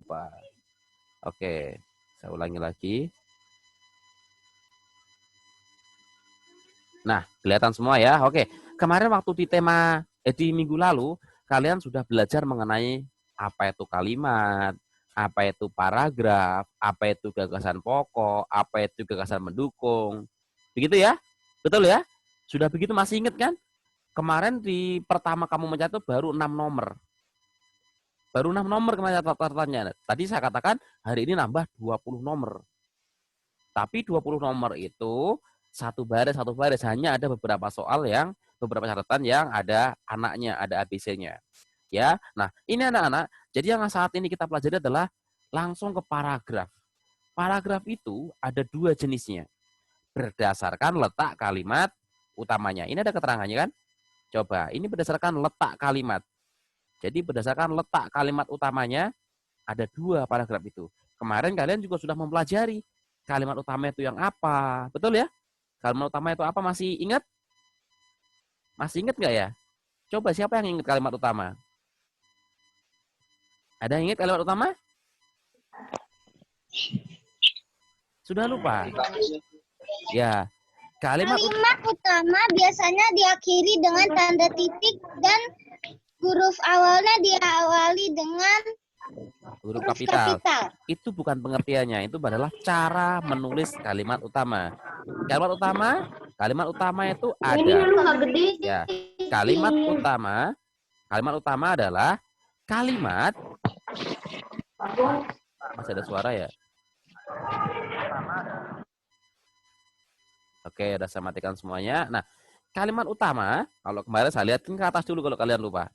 lupa. Oke, saya ulangi lagi. Nah, kelihatan semua ya. Oke, kemarin waktu di minggu lalu, kalian sudah belajar mengenai apa itu kalimat, apa itu paragraf, apa itu gagasan pokok, apa itu gagasan mendukung. Begitu ya? Betul ya? Sudah begitu masih ingat kan? Kemarin di pertama kamu mencatat baru 6 nomor. Baru 6 nomor kemarin catatannya. Tadi saya katakan hari ini nambah 20 nomor. Tapi 20 nomor itu satu baris hanya ada beberapa catatan yang ada anaknya, ada ABC-nya. Ya. Nah, ini anak-anak, jadi yang saat ini kita pelajari adalah langsung ke paragraf. Paragraf itu ada dua jenisnya. Berdasarkan letak kalimat utamanya. Ini ada keterangannya kan? Coba, ini berdasarkan letak kalimat. Jadi berdasarkan letak kalimat utamanya ada dua paragraf itu. Kemarin kalian juga sudah mempelajari kalimat utama itu yang apa. Betul ya? Kalimat utama itu apa? Masih ingat? Masih ingat nggak ya? Coba siapa yang ingat kalimat utama? Ada yang ingat kalimat utama? Sudah lupa? Ya. Kalimat utama biasanya diakhiri dengan tanda titik dan huruf awalnya diawali dengan huruf kapital. Itu bukan pengertiannya, itu adalah cara menulis kalimat utama. Kalimat utama itu ada. Ya, kalimat utama adalah kalimat. Masih ada suara ya? Oke, udah saya matikan semuanya. Nah, kalimat utama, kalau kemarin saya lihatkan ke atas dulu kalau kalian lupa.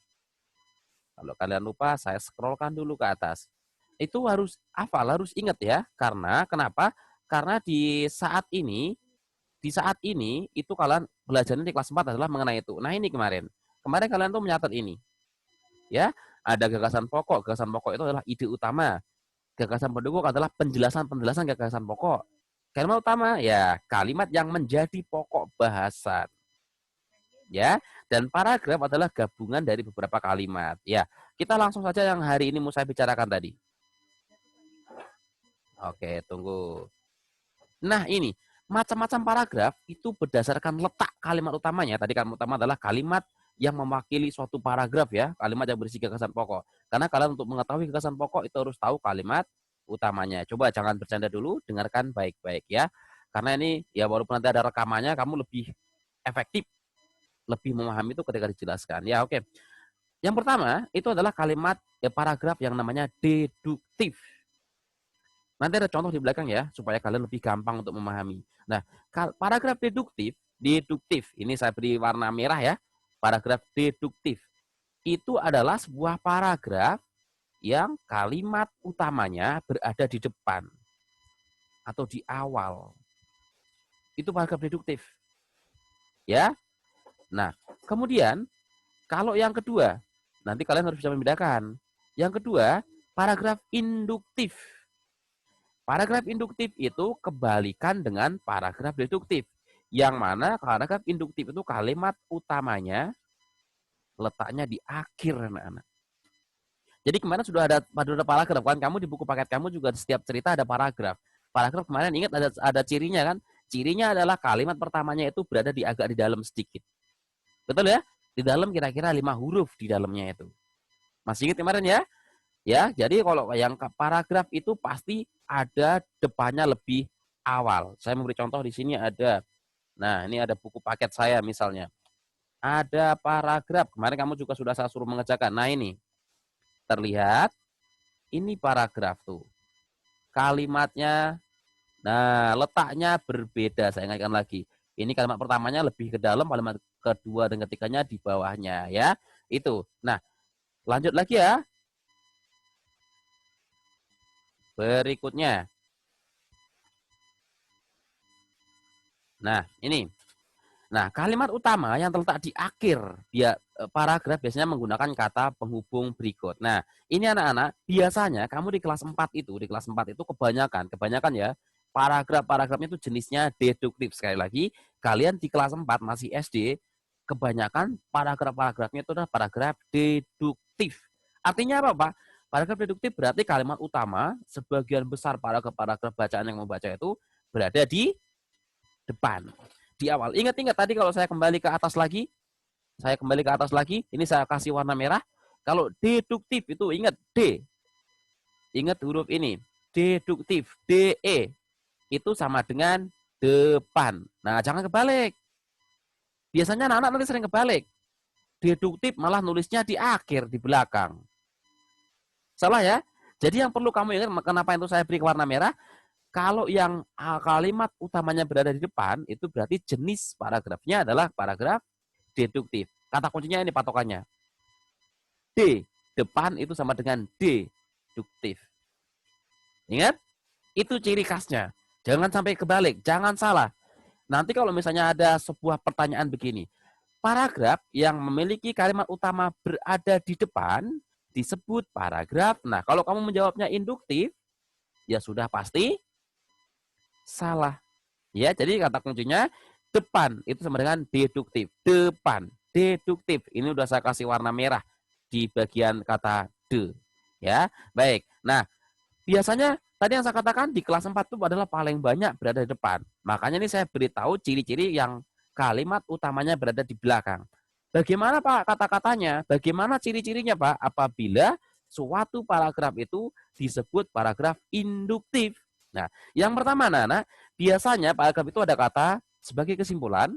Kalau kalian lupa, saya scrollkan dulu ke atas. Itu harus hafal, harus ingat ya. Karena kenapa? Karena di saat ini itu kalian belajarnya di kelas 4 adalah mengenai itu. Nah, ini kemarin. Kemarin kalian tuh mencatat ini. Ya, ada gagasan pokok. Gagasan pokok itu adalah ide utama. Gagasan pendukung adalah penjelasan gagasan pokok. Kalimat utama ya kalimat yang menjadi pokok bahasan. Ya, dan paragraf adalah gabungan dari beberapa kalimat. Ya, kita langsung saja yang hari ini mau saya bicarakan tadi. Oke, tunggu. Nah, ini macam-macam paragraf itu berdasarkan letak kalimat utamanya. Tadi kalimat utama adalah kalimat yang mewakili suatu paragraf ya, kalimat yang berisi gagasan pokok. Karena kalian untuk mengetahui gagasan pokok itu harus tahu kalimat utamanya. Coba jangan bercanda dulu, dengarkan baik-baik ya. Karena ini ya walaupun nanti ada rekamannya, kamu lebih efektif, lebih memahami itu ketika dijelaskan. Ya, oke. Yang pertama itu adalah kalimat paragraf yang namanya deduktif. Nanti ada contoh di belakang ya, supaya kalian lebih gampang untuk memahami. Nah, paragraf deduktif, ini saya beri warna merah ya, paragraf deduktif. Itu adalah sebuah paragraf yang kalimat utamanya berada di depan atau di awal. Itu paragraf deduktif. Ya. Nah, kemudian kalau yang kedua, nanti kalian harus bisa membedakan. Yang kedua, paragraf induktif. Paragraf induktif itu kebalikan dengan paragraf deduktif. Yang mana paragraf induktif itu kalimat utamanya letaknya di akhir, anak-anak. Jadi kemarin sudah ada paragraf kan, kamu di buku paket kamu juga setiap cerita ada paragraf. Paragraf kemarin ingat ada cirinya kan? Cirinya adalah kalimat pertamanya itu berada agak di dalam sedikit. Betul ya? Di dalam kira-kira 5 huruf di dalamnya itu. Masih ingat kemarin ya? Ya, jadi kalau yang paragraf itu pasti ada depannya lebih awal. Saya memberi contoh di sini ada. Nah, ini ada buku paket saya misalnya. Ada paragraf. Kemarin kamu juga sudah saya suruh mengerjakan. Nah, ini. Terlihat ini paragraf tuh. Kalimatnya letaknya berbeda. Saya ingatkan lagi. Ini kalimat pertamanya lebih ke dalam, kalimat kedua dan ketiganya di bawahnya ya. Itu. Nah, lanjut lagi ya. Berikutnya. Nah, ini. Nah, kalimat utama yang terletak di akhir paragraf biasanya menggunakan kata penghubung berikut. Nah, ini anak-anak, biasanya kamu di kelas 4 itu kebanyakan ya, paragrafnya itu jenisnya deduktif. Sekali lagi, kalian di kelas 4 masih SD, kebanyakan paragrafnya itu adalah paragraf deduktif. Artinya apa, Pak? Paragraf deduktif berarti kalimat utama, sebagian besar paragraf bacaan yang membaca itu berada di depan, di awal. Ingat-ingat tadi kalau saya kembali ke atas lagi, ini saya kasih warna merah. Kalau deduktif itu ingat D, ingat huruf ini, deduktif, DE, itu sama dengan depan. Nah, jangan kebalik. Biasanya anak-anak nanti sering kebalik. Deduktif malah nulisnya di akhir, di belakang. Salah ya? Jadi yang perlu kamu ingat, kenapa itu saya beri warna merah, kalau yang kalimat utamanya berada di depan, itu berarti jenis paragrafnya adalah paragraf deduktif. Kata kuncinya ini patokannya. D, depan itu sama dengan deduktif. Ingat? Itu ciri khasnya. Jangan sampai kebalik, jangan salah. Nanti kalau misalnya ada sebuah pertanyaan begini, paragraf yang memiliki kalimat utama berada di depan disebut paragraf. Nah, kalau kamu menjawabnya induktif, ya sudah pasti salah. Ya, jadi kata kuncinya depan itu sama dengan deduktif. Depan, deduktif. Ini udah saya kasih warna merah di bagian kata de. Ya, baik. Nah, biasanya tadi yang saya katakan di kelas 4 itu adalah paling banyak berada di depan. Makanya ini saya beritahu ciri-ciri yang kalimat utamanya berada di belakang. Bagaimana Pak kata-katanya? Bagaimana ciri-cirinya Pak? Apabila suatu paragraf itu disebut paragraf induktif. Nah, yang pertama Nana, biasanya paragraf itu ada kata sebagai kesimpulan.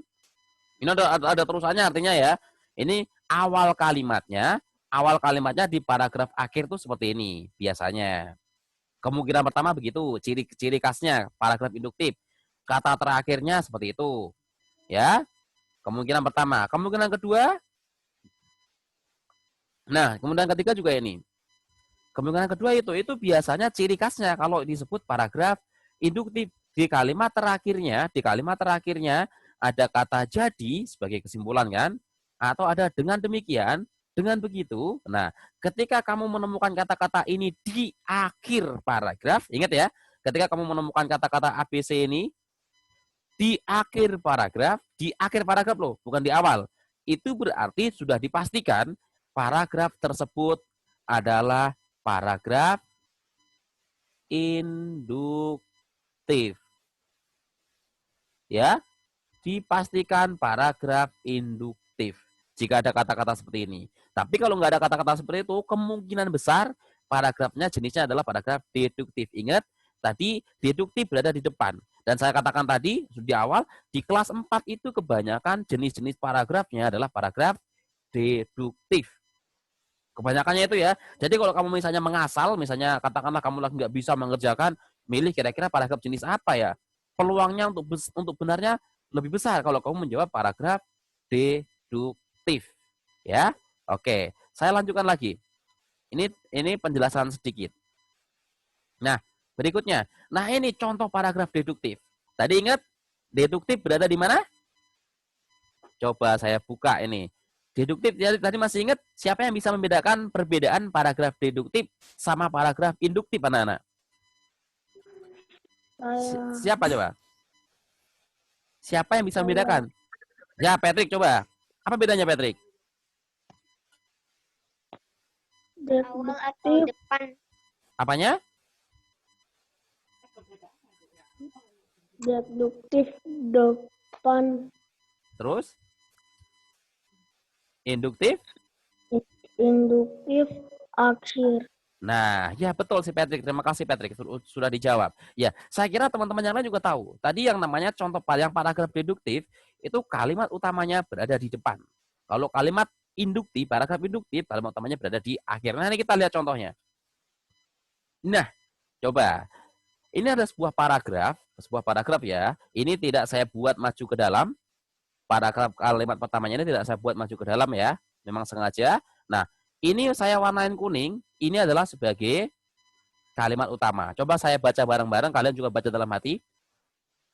Ini ada terusannya artinya ya. Ini awal kalimatnya di paragraf akhir tuh seperti ini biasanya. Kemungkinan pertama begitu, ciri khasnya paragraf induktif. Kata terakhirnya seperti itu. Ya. Kemungkinan pertama. Kemungkinan kedua, nah, kemungkinan ketiga juga ini. Kemungkinan kedua itu biasanya ciri khasnya kalau disebut paragraf induktif. Di kalimat terakhirnya ada kata jadi sebagai kesimpulan kan? Atau ada dengan demikian, dengan begitu. Nah, ketika kamu menemukan kata-kata ini di akhir paragraf, ingat ya, ketika kamu menemukan kata-kata ABC ini di akhir paragraf loh, bukan di awal. Itu berarti sudah dipastikan paragraf tersebut adalah paragraf induktif. Ya, dipastikan paragraf induktif jika ada kata-kata seperti ini. Tapi kalau nggak ada kata-kata seperti itu, kemungkinan besar paragrafnya jenisnya adalah paragraf deduktif. Ingat, tadi deduktif berada di depan. Dan saya katakan tadi di awal, di kelas 4 itu kebanyakan jenis-jenis paragrafnya adalah paragraf deduktif. Kebanyakannya itu ya. Jadi kalau kamu misalnya mengasal, misalnya katakanlah kamu lagi nggak bisa mengerjakan, milih kira-kira paragraf jenis apa ya. Peluangnya untuk benarnya lebih besar kalau kamu menjawab paragraf deduktif. Ya, oke. Saya lanjutkan lagi. Ini penjelasan sedikit. Nah, berikutnya. Nah, ini contoh paragraf deduktif. Tadi ingat, deduktif berada di mana? Coba saya buka ini. Deduktif, tadi masih ingat siapa yang bisa membedakan perbedaan paragraf deduktif sama paragraf induktif, anak-anak? Siapa coba? Siapa yang bisa membedakan? Ya, Patrick coba. Apa bedanya, Patrick? Awal atau depan? Apanya? Deduktif depan. Terus? Induktif? Induktif akhir. Nah, ya betul si Patrick. Terima kasih Patrick. Sudah dijawab. Ya, saya kira teman-teman yang lain juga tahu. Tadi yang namanya contoh yang paragraf deduktif, itu kalimat utamanya berada di depan. Kalau kalimat induktif, paragraf induktif, kalimat utamanya berada di akhir. Nah, ini kita lihat contohnya. Nah, coba. Ini ada sebuah paragraf ya. Ini tidak saya buat maju ke dalam. Paragraf kalimat pertamanya ini tidak saya buat maju ke dalam ya. Memang sengaja. Nah, ini saya warnain kuning. Ini adalah sebagai kalimat utama. Coba saya baca bareng-bareng. Kalian juga baca dalam hati.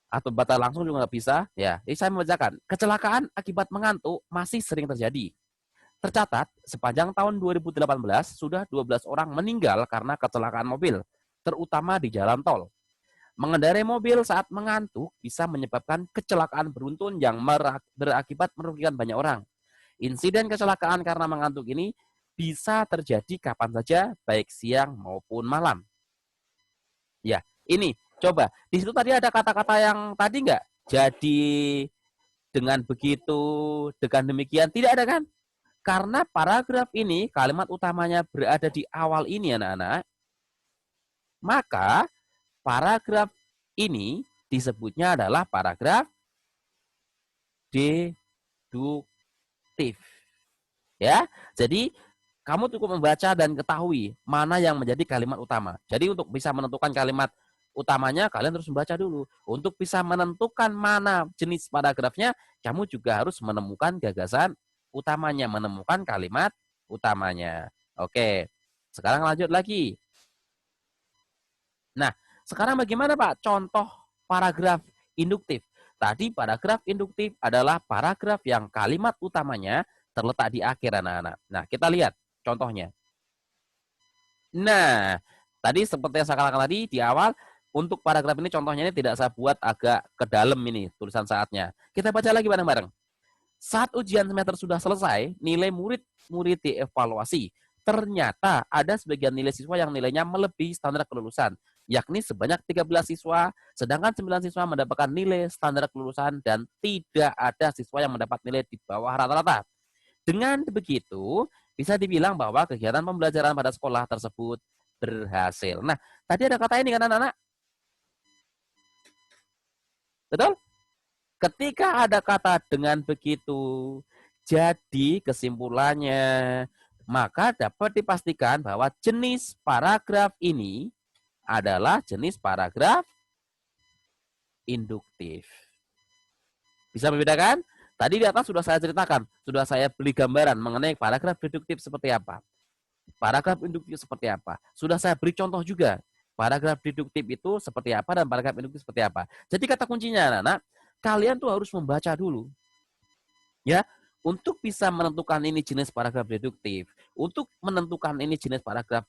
Atau baca langsung juga nggak bisa. Ya, ini saya membacakan. Kecelakaan akibat mengantuk masih sering terjadi. Tercatat, sepanjang tahun 2018, sudah 12 orang meninggal karena kecelakaan mobil, terutama di jalan tol. Mengendarai mobil saat mengantuk bisa menyebabkan kecelakaan beruntun yang berakibat merugikan banyak orang. Insiden kecelakaan karena mengantuk ini bisa terjadi kapan saja, baik siang maupun malam. Ya, ini coba. Di situ tadi ada kata-kata yang tadi nggak? Jadi, dengan begitu, dengan demikian, tidak ada kan? Karena paragraf ini, kalimat utamanya berada di awal ini anak-anak, maka paragraf ini disebutnya adalah paragraf deduktif. Ya, jadi kamu cukup membaca dan ketahui mana yang menjadi kalimat utama. Jadi untuk bisa menentukan kalimat utamanya, kalian harus membaca dulu. Untuk bisa menentukan mana jenis paragrafnya, kamu juga harus menemukan gagasan utamanya, menemukan kalimat utamanya. Oke, sekarang lanjut lagi. Nah, sekarang bagaimana Pak contoh paragraf induktif? Tadi paragraf induktif adalah paragraf yang kalimat utamanya terletak di akhir anak-anak. Nah, kita lihat contohnya. Nah, tadi seperti yang saya katakan tadi di awal, untuk paragraf ini contohnya ini tidak saya buat agak ke dalam ini tulisan saatnya. Kita baca lagi bareng-bareng. Saat ujian semester sudah selesai, nilai murid-murid dievaluasi. Ternyata ada sebagian nilai siswa yang nilainya melebihi standar kelulusan, yakni sebanyak 13 siswa, sedangkan 9 siswa mendapatkan nilai standar kelulusan dan tidak ada siswa yang mendapat nilai di bawah rata-rata. Dengan begitu, bisa dibilang bahwa kegiatan pembelajaran pada sekolah tersebut berhasil. Nah, tadi ada kata ini kan anak-anak? Betul? Ketika ada kata dengan begitu, jadi kesimpulannya, maka dapat dipastikan bahwa jenis paragraf ini adalah jenis paragraf induktif. Bisa membedakan? Tadi di atas sudah saya ceritakan, sudah saya beri gambaran mengenai paragraf deduktif seperti apa. Paragraf induktif seperti apa. Sudah saya beri contoh juga. Paragraf deduktif itu seperti apa dan paragraf induktif seperti apa. Jadi kata kuncinya anak-anak, kalian tuh harus membaca dulu. Ya, untuk bisa menentukan ini jenis paragraf deduktif, untuk menentukan ini jenis paragraf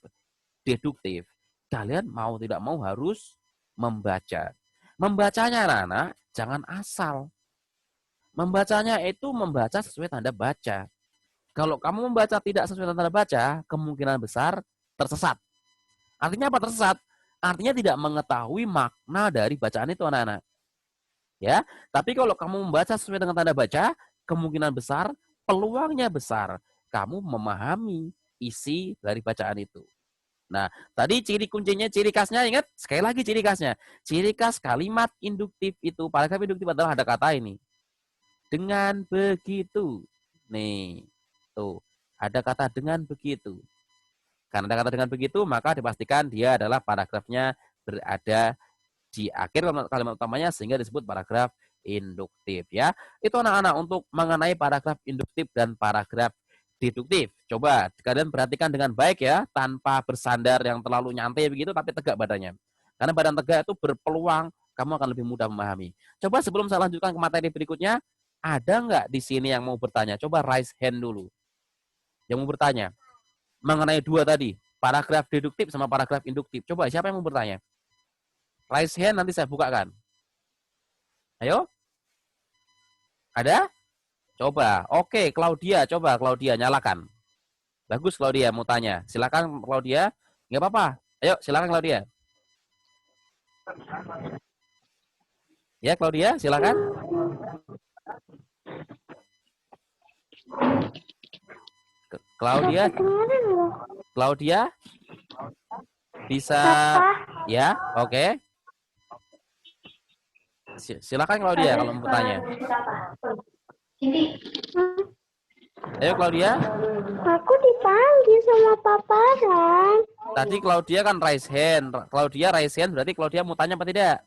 deduktif, kalian mau tidak mau harus membaca. Membacanya anak-anak, jangan asal. Membacanya itu membaca sesuai tanda baca. Kalau kamu membaca tidak sesuai tanda baca, kemungkinan besar tersesat. Artinya apa tersesat? Artinya tidak mengetahui makna dari bacaan itu anak-anak. Ya, tapi kalau kamu membaca sesuai dengan tanda baca, kemungkinan besar, peluangnya besar kamu memahami isi dari bacaan itu. Nah, tadi ciri kuncinya, ciri khasnya, ingat sekali lagi ciri khasnya. Ciri khas kalimat induktif itu, paragraf induktif adalah ada kata ini. Dengan begitu. Nih, tuh, ada kata dengan begitu. Karena ada kata dengan begitu, maka dipastikan dia adalah paragrafnya berada di akhir kalimat utamanya sehingga disebut paragraf induktif ya. Itu anak-anak untuk mengenai paragraf induktif dan paragraf deduktif. Coba kalian perhatikan dengan baik ya, tanpa bersandar yang terlalu nyantai begitu tapi tegak badannya. Karena badan tegak itu berpeluang kamu akan lebih mudah memahami. Coba sebelum saya lanjutkan ke materi berikutnya, ada nggak di sini yang mau bertanya? Coba raise hand dulu. Yang mau bertanya mengenai dua tadi, paragraf deduktif sama paragraf induktif. Coba siapa yang mau bertanya? Raise hand nanti saya bukakan. Ayo. Ada? Coba. Oke, Claudia, coba Claudia nyalakan. Bagus Claudia mau tanya. Silakan Claudia. Enggak apa-apa. Ayo, silakan Claudia. Ya, Claudia, silakan. Claudia. Claudia bisa ya, oke. Silakan Claudia kalau mau bertanya. Ayo Claudia. Aku dipanggil sama papa kan. Tadi Claudia kan raise hand. Claudia raise hand berarti Claudia mau tanya apa tidak?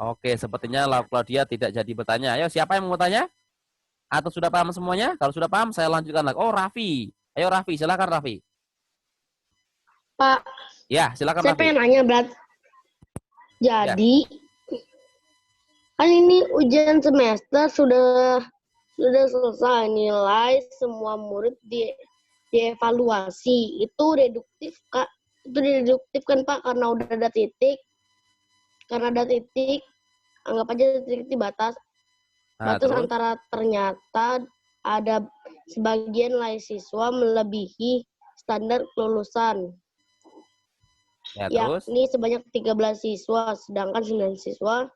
Oke, sepertinya Claudia tidak jadi bertanya. Ayo siapa yang mau tanya? Atau sudah paham semuanya? Kalau sudah paham, saya lanjutkan lagi. Oh, Raffi. Ayo Raffi, silakan Raffi. Pak, Ya, silakan saya Raffi. pengen nanya, Brat. Jadi, kan ini ujian semester sudah selesai, nilai semua murid dievaluasi. Itu deduktif, Kak? Itu deduktif kan, Pak? Karena udah ada titik. Karena ada titik, anggap aja titik di batas. Batas terus? antara ternyata ada sebagian nilai siswa melebihi standar kelulusan, Ya, terus? yakni sebanyak 13 siswa, sedangkan 9 siswa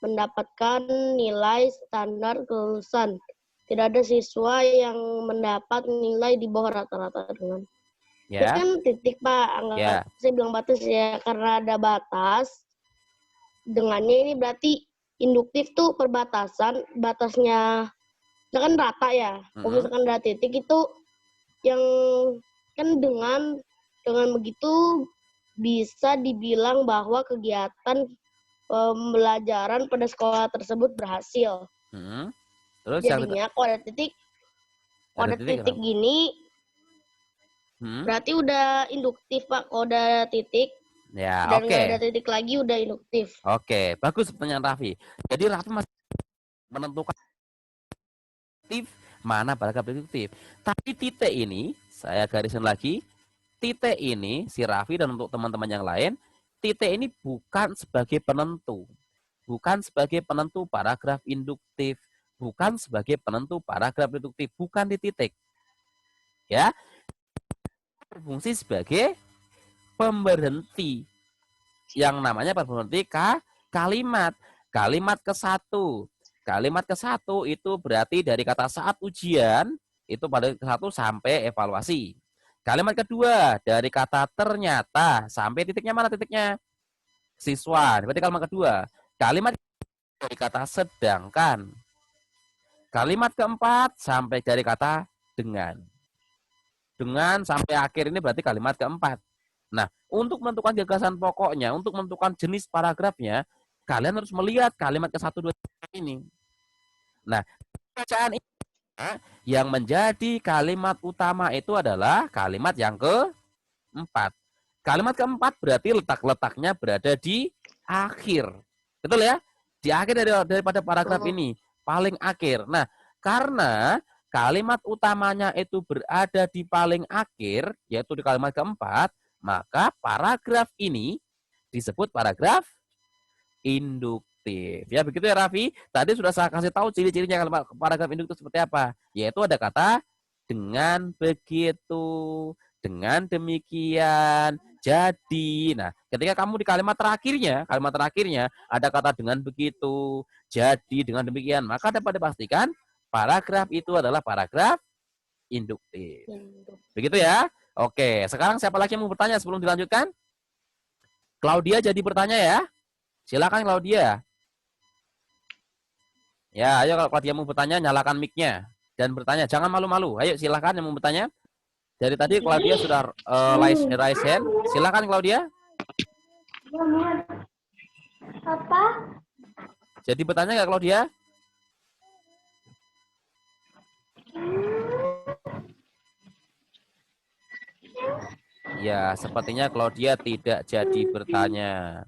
mendapatkan nilai standar kelulusan. Tidak ada siswa yang mendapat nilai di bawah rata-rata dengan. Terus Ya. kan titik, Pak. Ya. Saya bilang batas ya, karena ada batas. Dengannya ini berarti induktif tuh perbatasan, batasnya misalkan rata ya. Kalau misalkan ada titik itu yang kan dengan begitu bisa dibilang bahwa kegiatan pembelajaran pada sekolah tersebut berhasil. Terus jadinya kalau ada titik gini berarti udah induktif, Pak. Kalau udah titik ya, dan oke. nggak ada titik lagi udah induktif. Oke, bagus pertanyaan Raffi. Jadi Raffi masih menentukan mana paragraf deduktif. Tapi titik ini, saya garisin lagi, titik ini, si Raffi dan untuk teman-teman yang lain, titik ini bukan sebagai penentu. Bukan sebagai penentu paragraf induktif. Bukan sebagai penentu paragraf deduktif. Bukan di titik. Ya, berfungsi sebagai pemberhenti. Yang namanya pemberhenti kalimat. Kalimat ke-1. Kalimat ke-1 itu berarti dari kata saat ujian, itu pada ke-1 sampai evaluasi. Kalimat kedua, dari kata ternyata, sampai titiknya mana titiknya? Siswa, berarti kalimat kedua. Kalimat dari kata sedangkan. Kalimat keempat, sampai dari kata dengan. Dengan sampai akhir ini berarti kalimat keempat. Nah, untuk menentukan gagasan pokoknya, untuk menentukan jenis paragrafnya, kalian harus melihat kalimat ke-1, 2, 3 ini. Nah, bacaan ini yang menjadi kalimat utama itu adalah kalimat yang keempat. Kalimat keempat berarti letak-letaknya berada di akhir. Betul ya? Di akhir daripada paragraf ini. Paling akhir. Nah, karena kalimat utamanya itu berada di paling akhir, yaitu di kalimat keempat, maka paragraf ini disebut paragraf induktif. Ya, begitu ya Raffi. Tadi sudah saya kasih tahu ciri-cirinya paragraf induktif seperti apa. Yaitu ada kata dengan begitu, dengan demikian, jadi. Nah, ketika kamu di kalimat terakhirnya ada kata dengan begitu, jadi, dengan demikian, maka dapat dipastikan paragraf itu adalah paragraf induktif. Begitu ya? Oke, sekarang siapa lagi yang mau bertanya sebelum dilanjutkan? Claudia jadi bertanya ya. Silakan Claudia. Ya, ayo kalau Claudia mau bertanya, nyalakan mic-nya dan bertanya. Jangan malu-malu. Ayo silakan yang mau bertanya. Dari tadi Claudia sudah raise hand. Silakan Claudia. Apa? Jadi bertanya nggak Claudia? Ya, sepertinya Claudia tidak jadi bertanya.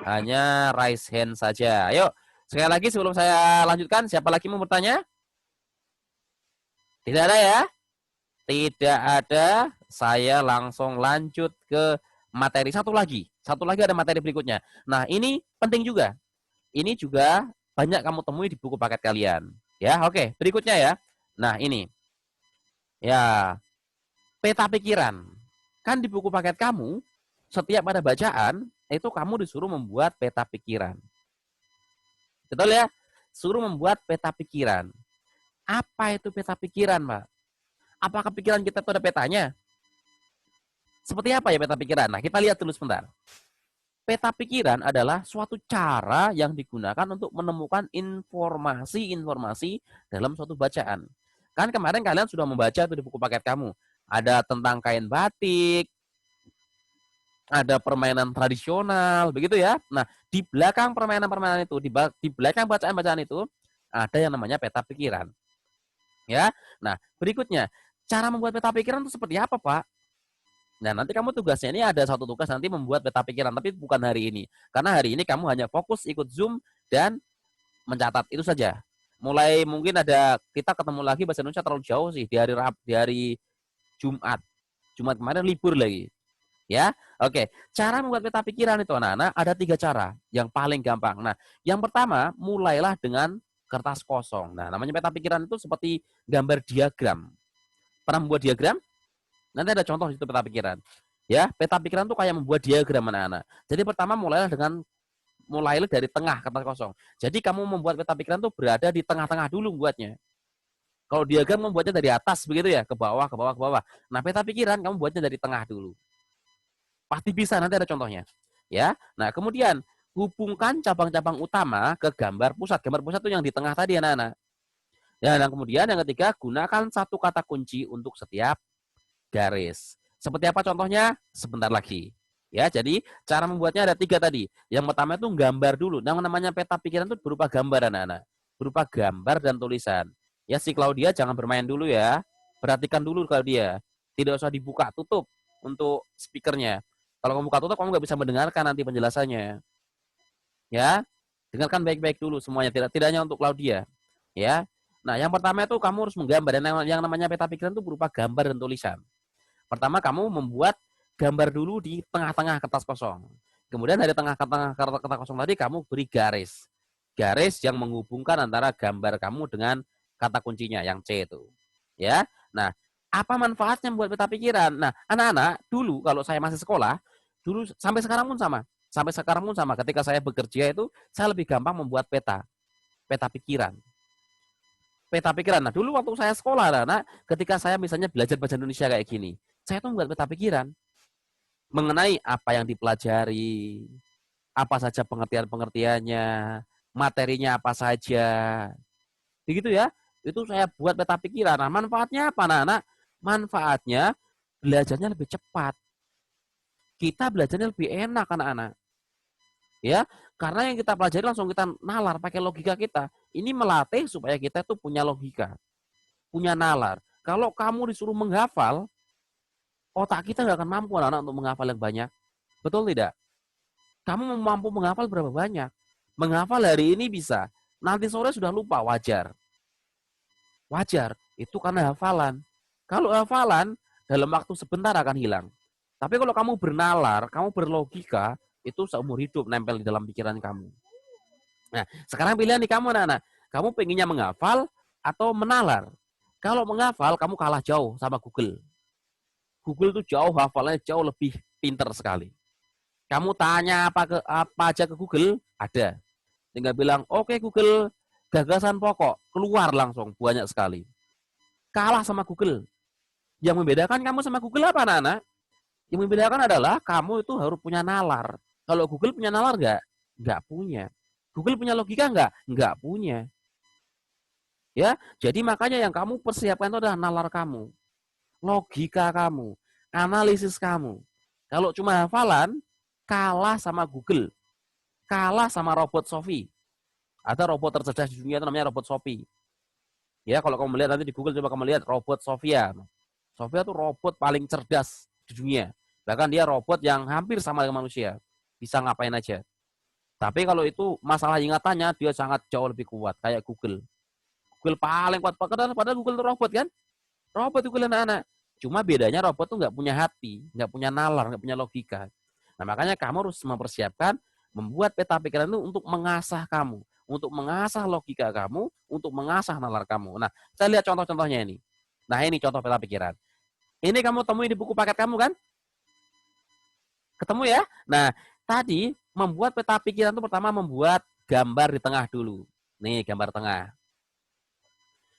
Hanya raise hand saja. Ayo, sekali lagi sebelum saya lanjutkan, siapa lagi mau bertanya? Tidak ada ya? Tidak ada. Saya langsung lanjut ke materi. Satu lagi ada materi berikutnya. Nah, ini penting juga. Ini juga banyak kamu temui di buku paket kalian. Ya, oke. Berikutnya ya. Nah, ini. Ya, peta pikiran. Kan di buku paket kamu, setiap ada bacaan, itu kamu disuruh membuat peta pikiran. Betul ya? Suruh membuat peta pikiran. Apa itu peta pikiran, Pak? Apakah pikiran kita itu ada petanya? Seperti apa ya peta pikiran? Nah, kita lihat dulu sebentar. Peta pikiran adalah suatu cara yang digunakan untuk menemukan informasi-informasi dalam suatu bacaan. Kan kemarin kalian sudah membaca itu di buku paket kamu. Ada tentang kain batik, ada permainan tradisional, begitu ya. Nah, di belakang permainan-permainan itu, di belakang bacaan-bacaan itu, ada yang namanya peta pikiran. Ya. Nah, berikutnya, cara membuat peta pikiran itu seperti apa, Pak? Nah, nanti kamu tugasnya ini ada satu tugas nanti membuat peta pikiran, tapi bukan hari ini. Karena hari ini kamu hanya fokus ikut Zoom dan mencatat, itu saja. Mulai mungkin kita ketemu lagi bahasa Indonesia terlalu jauh sih, di hari Jumat. Jumat kemarin libur lagi. Ya, oke. Cara membuat peta pikiran itu anak-anak ada 3 cara yang paling gampang. Nah, yang pertama mulailah dengan kertas kosong. Nah, namanya peta pikiran itu seperti gambar diagram. Pernah membuat diagram? Nanti ada contoh di situ peta pikiran. Ya, peta pikiran itu kayak membuat diagram anak-anak. Jadi pertama mulailah dari tengah kertas kosong. Jadi kamu membuat peta pikiran itu berada di tengah-tengah dulu buatnya. Kalau diagram membuatnya dari atas begitu ya, ke bawah, ke bawah, ke bawah. Nah, peta pikiran kamu buatnya dari tengah dulu. Pasti bisa, nanti ada contohnya. Ya. Nah, kemudian hubungkan cabang-cabang utama ke gambar pusat. Gambar pusat itu yang di tengah tadi anak-anak. Ya, dan kemudian yang ketiga, gunakan satu kata kunci untuk setiap garis. Seperti apa contohnya? Sebentar lagi. Ya, jadi cara membuatnya ada 3 tadi. Yang pertama itu gambar dulu. Yang namanya peta pikiran itu berupa gambar anak-anak. Berupa gambar dan tulisan. Ya, si Claudia jangan bermain dulu ya. Perhatikan dulu Claudia. Tidak usah dibuka tutup untuk speakernya. Kalau kamu buka tutup, kamu nggak bisa mendengarkan nanti penjelasannya. Ya, dengarkan baik-baik dulu semuanya. Tidak hanya untuk Claudia. Ya. Nah, yang pertama itu kamu harus menggambar. Dan yang namanya peta pikiran itu berupa gambar dan tulisan. Pertama kamu membuat gambar dulu di tengah-tengah kertas kosong. Kemudian dari tengah-tengah kertas kosong tadi kamu beri garis. Garis yang menghubungkan antara gambar kamu dengan kata kuncinya yang C itu. Ya. Nah, apa manfaatnya membuat peta pikiran? Nah, anak-anak dulu kalau saya masih sekolah, dulu sampai sekarang pun sama. Sampai sekarang pun sama. Ketika saya bekerja itu saya lebih gampang membuat peta pikiran. Peta pikiran. Nah, dulu waktu saya sekolah, anak, ketika saya misalnya belajar bahasa Indonesia kayak gini, saya tuh membuat peta pikiran mengenai apa yang dipelajari, apa saja pengertian-pengertiannya, materinya apa saja. Begitu ya. Itu saya buat peta pikiran. Nah, manfaatnya apa, anak-anak? Manfaatnya belajarnya lebih cepat. Kita belajarnya lebih enak, anak-anak. Ya, karena yang kita pelajari langsung kita nalar pakai logika kita. Ini melatih supaya kita tuh punya logika, punya nalar. Kalau kamu disuruh menghafal, otak kita nggak akan mampu anak-anak untuk menghafal yang banyak. Betul tidak? Kamu mampu menghafal berapa banyak? Menghafal hari ini bisa, nanti sore sudah lupa, wajar. Wajar, itu karena hafalan. Kalau hafalan, dalam waktu sebentar akan hilang. Tapi kalau kamu bernalar, kamu berlogika, itu seumur hidup nempel di dalam pikiran kamu. Nah, sekarang pilihan nih kamu anak-anak. Kamu pengennya menghafal atau menalar? Kalau menghafal, kamu kalah jauh sama Google. Google itu jauh hafalannya jauh lebih pinter sekali. Kamu tanya apa aja ke Google, ada. Tinggal bilang, oke Google, gagasan pokok, keluar langsung banyak sekali. Kalah sama Google. Yang membedakan kamu sama Google apa anak-anak? Yang membedakan adalah kamu itu harus punya nalar. Kalau Google punya nalar nggak? Nggak punya. Google punya logika nggak? Nggak punya. Ya, jadi makanya yang kamu persiapkan itu adalah nalar kamu, logika kamu, analisis kamu. Kalau cuma hafalan, kalah sama Google, kalah sama robot Sophie. Ada robot tercerdas di dunia itu namanya robot Sophie. Ya, kalau kamu melihat nanti di Google coba kamu lihat robot Sophia. Sophia itu robot paling cerdas di dunia. Bahkan dia robot yang hampir sama dengan manusia. Bisa ngapain aja. Tapi kalau itu masalah ingatannya, dia sangat jauh lebih kuat. Kayak Google. Google paling kuat. Padahal Google itu robot kan? Robot Google anak-anak. Cuma bedanya robot tuh nggak punya hati. Nggak punya nalar, nggak punya logika. Nah makanya kamu harus mempersiapkan, membuat peta pikiran itu untuk mengasah kamu. Untuk mengasah logika kamu, untuk mengasah nalar kamu. Nah, kita lihat contoh-contohnya ini. Nah, ini contoh peta pikiran. Ini kamu temui di buku paket kamu kan? Ketemu ya? Nah, tadi membuat peta pikiran itu pertama membuat gambar di tengah dulu. Nih, gambar tengah.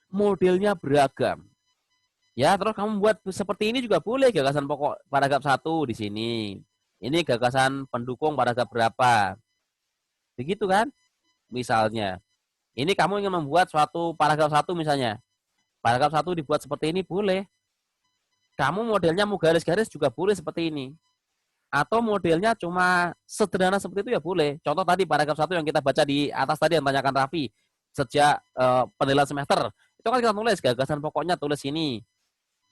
Modelnya beragam. Ya, terus kamu buat seperti ini juga boleh, gagasan pokok paragraf 1 di sini. Ini gagasan pendukung paragraf berapa. Begitu kan? Misalnya. Ini kamu ingin membuat suatu paragraf 1 misalnya. Paragraf 1 dibuat seperti ini boleh. Kamu modelnya mau garis-garis juga boleh seperti ini. Atau modelnya cuma sederhana seperti itu ya boleh. Contoh tadi paragraf 1 yang kita baca di atas tadi yang tanyakan Raffi. Sejak penilaian semester. Itu kan kita tulis gagasan pokoknya, tulis ini.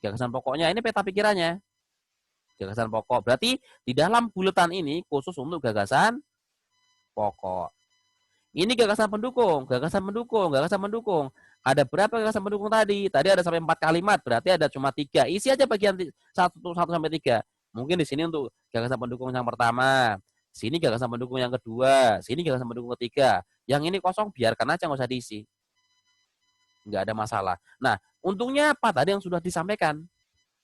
Gagasan pokoknya ini peta pikirannya. Gagasan pokok. Berarti di dalam buletan ini khusus untuk gagasan pokok. Ini gagasan pendukung, gagasan pendukung, gagasan pendukung. Ada berapa gagasan pendukung tadi? Tadi ada sampai 4 kalimat, berarti ada cuma 3. Isi aja bagian 1 sampai 3. Mungkin di sini untuk gagasan pendukung yang pertama, sini gagasan pendukung yang kedua, sini gagasan pendukung ketiga. Yang ini kosong biarkan aja nggak usah diisi. nggak ada masalah. Nah, untungnya apa tadi yang sudah disampaikan?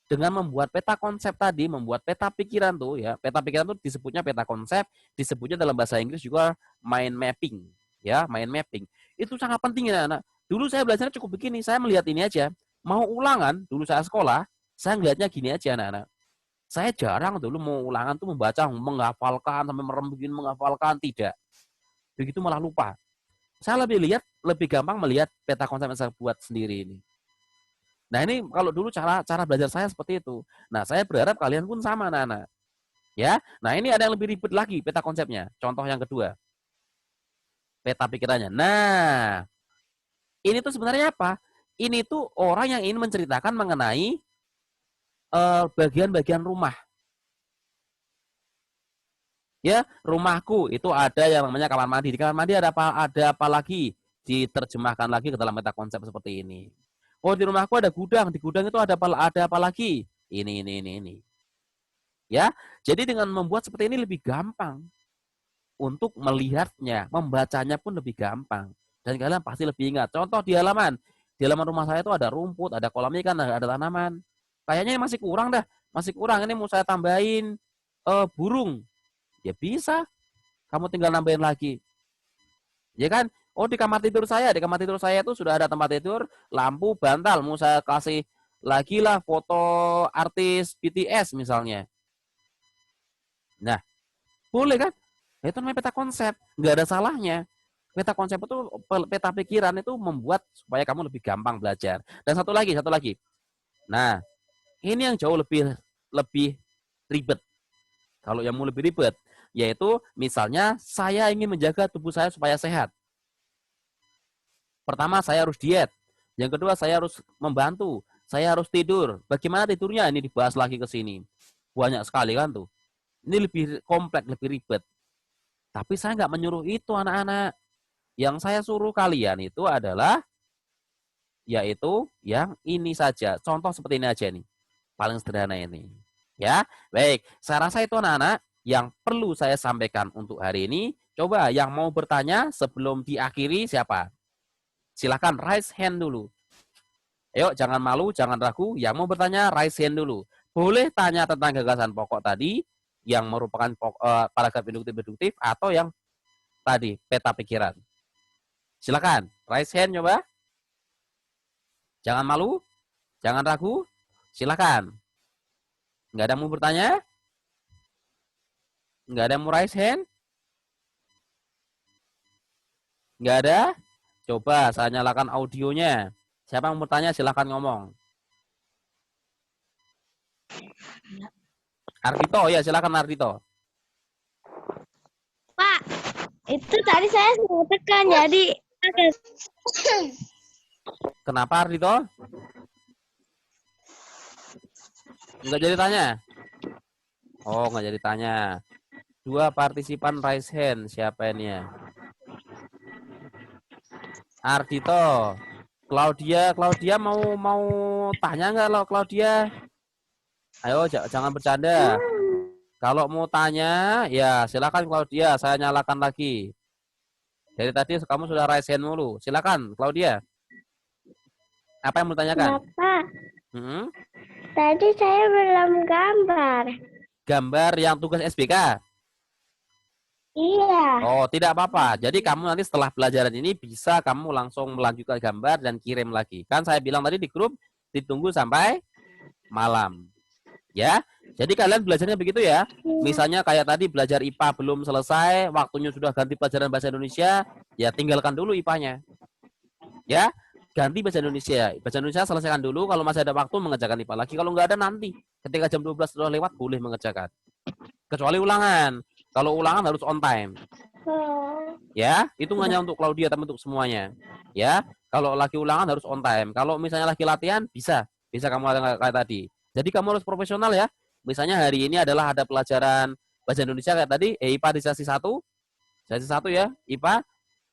Dengan membuat peta konsep tadi, membuat peta pikiran tuh ya, peta pikiran tuh disebutnya peta konsep, disebutnya dalam bahasa Inggris juga mind mapping, ya, mind mapping. Itu sangat penting ya, anak. Dulu saya belajarnya cukup begini, saya melihat ini aja. Mau ulangan, dulu saya sekolah, saya ngelihatnya gini aja, anak-anak. Saya jarang dulu mau ulangan tuh membaca, menghafalkan sampai merem begini menghafalkan, tidak. Begitu malah lupa. Saya lebih gampang melihat peta konsep yang saya buat sendiri ini. Nah ini kalau dulu cara belajar saya seperti itu. Nah saya berharap kalian pun sama anak-anak. Ya, nah ini ada yang lebih ribet lagi peta konsepnya. Contoh yang kedua, peta pikirannya. Nah ini tuh sebenarnya apa? Ini tuh orang yang ingin menceritakan mengenai bagian-bagian rumah. Ya, rumahku itu ada yang namanya kamar mandi. Di kamar mandi ada apa lagi? Diterjemahkan lagi ke dalam meta konsep seperti ini. Oh, di rumahku ada gudang. Di gudang itu ada apa lagi? Ini. Ya, jadi dengan membuat seperti ini lebih gampang untuk melihatnya, membacanya pun lebih gampang. Dan kalian pasti lebih ingat. Contoh di halaman. Di halaman rumah saya itu ada rumput, ada kolam ikan, ada tanaman. Kayaknya masih kurang dah. Masih kurang. Ini mau saya tambahin burung. Ya bisa. Kamu tinggal nambahin lagi. Ya kan? Oh di kamar tidur saya itu sudah ada tempat tidur, lampu, bantal. Mau saya kasih lagi lah foto artis BTS misalnya. Nah, boleh kan? Itu namanya peta konsep. Nggak ada salahnya. Peta konsep itu, peta pikiran itu membuat supaya kamu lebih gampang belajar. Dan satu lagi. Nah, ini yang jauh lebih ribet. Kalau yang mau lebih ribet, yaitu misalnya saya ingin menjaga tubuh saya supaya sehat. Pertama, saya harus diet. Yang kedua, saya harus membantu. Saya harus tidur. Bagaimana tidurnya? Ini dibahas lagi ke sini. Banyak sekali kan tuh. Ini lebih kompleks, lebih ribet. Tapi saya nggak menyuruh itu anak-anak. Yang saya suruh kalian itu adalah yaitu yang ini saja. Contoh seperti ini aja nih. Paling sederhana ini. Ya, baik. Saya rasa itu anak-anak yang perlu saya sampaikan untuk hari ini. Coba yang mau bertanya sebelum diakhiri siapa? Silakan raise hand dulu. Ayo, jangan malu, jangan ragu. Yang mau bertanya, raise hand dulu. Boleh tanya tentang gagasan pokok tadi, yang merupakan paragraf induktif-deduktif, atau yang tadi, peta pikiran. Silakan, raise hand coba. Jangan malu, jangan ragu. Silakan. Nggak ada yang mau bertanya? Nggak ada yang mau raise hand? Nggak ada? Coba saya nyalakan audionya. Siapa yang mau bertanya silahkan ngomong. Ardito, ya silakan Ardito. Pak, itu tadi saya sudah tekan, jadi Kenapa Ardito? Nggak jadi tanya? Oh, nggak jadi tanya. Dua partisipan raise hand. Siapa ini ya? Ardito. Claudia mau tanya nggak lo Claudia? Ayo jangan bercanda. Kalau mau tanya, ya silakan Claudia. Saya nyalakan lagi. Dari tadi kamu sudah raise hand mulu. Silakan Claudia. Apa yang mau tanyakan? Bapak, Hmm? tadi saya belum gambar. Gambar yang tugas SBK? Iya. Oh, tidak apa-apa. Jadi kamu nanti setelah pelajaran ini bisa kamu langsung melanjutkan gambar dan kirim lagi. Kan saya bilang tadi di grup ditunggu sampai malam. Ya. Jadi kalian belajarnya begitu ya. Misalnya kayak tadi belajar IPA belum selesai, waktunya sudah ganti pelajaran bahasa Indonesia, ya tinggalkan dulu IPA-nya. Ya. Ganti bahasa Indonesia. Bahasa Indonesia selesaikan dulu, kalau masih ada waktu mengerjakan IPA lagi. Kalau nggak ada nanti, ketika jam 12 sudah lewat boleh mengerjakan. Kecuali ulangan. Kalau ulangan harus on time. Ya, itu hanya untuk Claudia tapi untuk semuanya. Ya, kalau lagi ulangan harus on time. Kalau misalnya lagi latihan bisa kamu kayak tadi. Jadi kamu harus profesional ya. Misalnya hari ini adalah ada pelajaran bahasa Indonesia kayak tadi, IPA di sesi 1. Sesi 1 ya, IPA.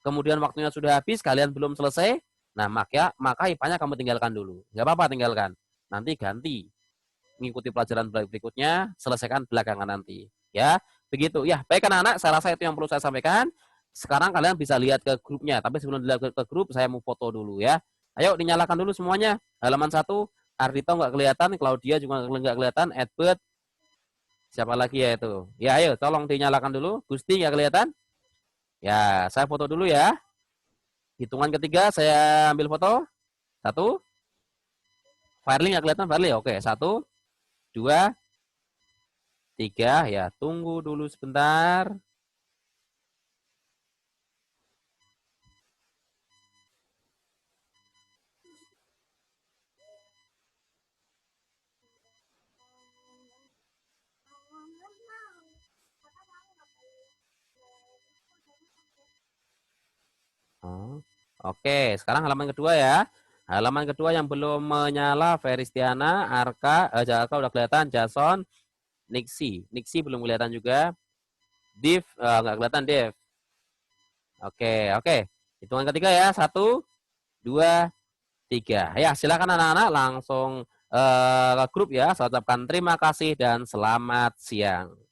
Kemudian waktunya sudah habis, kalian belum selesai. Nah, maka IPA-nya kamu tinggalkan dulu. Enggak apa-apa tinggalkan. Nanti ganti. Mengikuti pelajaran berikutnya, selesaikan belakangan nanti. Ya, begitu. Ya, baik anak-anak, saya rasa itu yang perlu saya sampaikan. Sekarang kalian bisa lihat ke grupnya, tapi sebelum dilihat ke grup, saya mau foto dulu ya. Ayo dinyalakan dulu semuanya. Halaman 1, Ardito nggak kelihatan, Claudia juga nggak kelihatan, Edward, siapa lagi ya itu? Ya, ayo tolong dinyalakan dulu. Gusti nggak kelihatan? Ya, saya foto dulu ya. Hitungan ketiga saya ambil foto. 1, Firly nggak kelihatan, Firly. Oke, 1, 2, 3. Ya, tunggu dulu sebentar. Oh, oke, sekarang halaman kedua ya. Halaman kedua yang belum menyala, Feristiana, Arka, Arka udah kelihatan, Jason, Nixi belum kelihatan juga. Div, nggak kelihatan Dev. Oke, oke. Hitungan ketiga ya, 1, 2, 3. Ya, silakan anak-anak langsung ke grup ya. Saya ucapkan terima kasih dan selamat siang.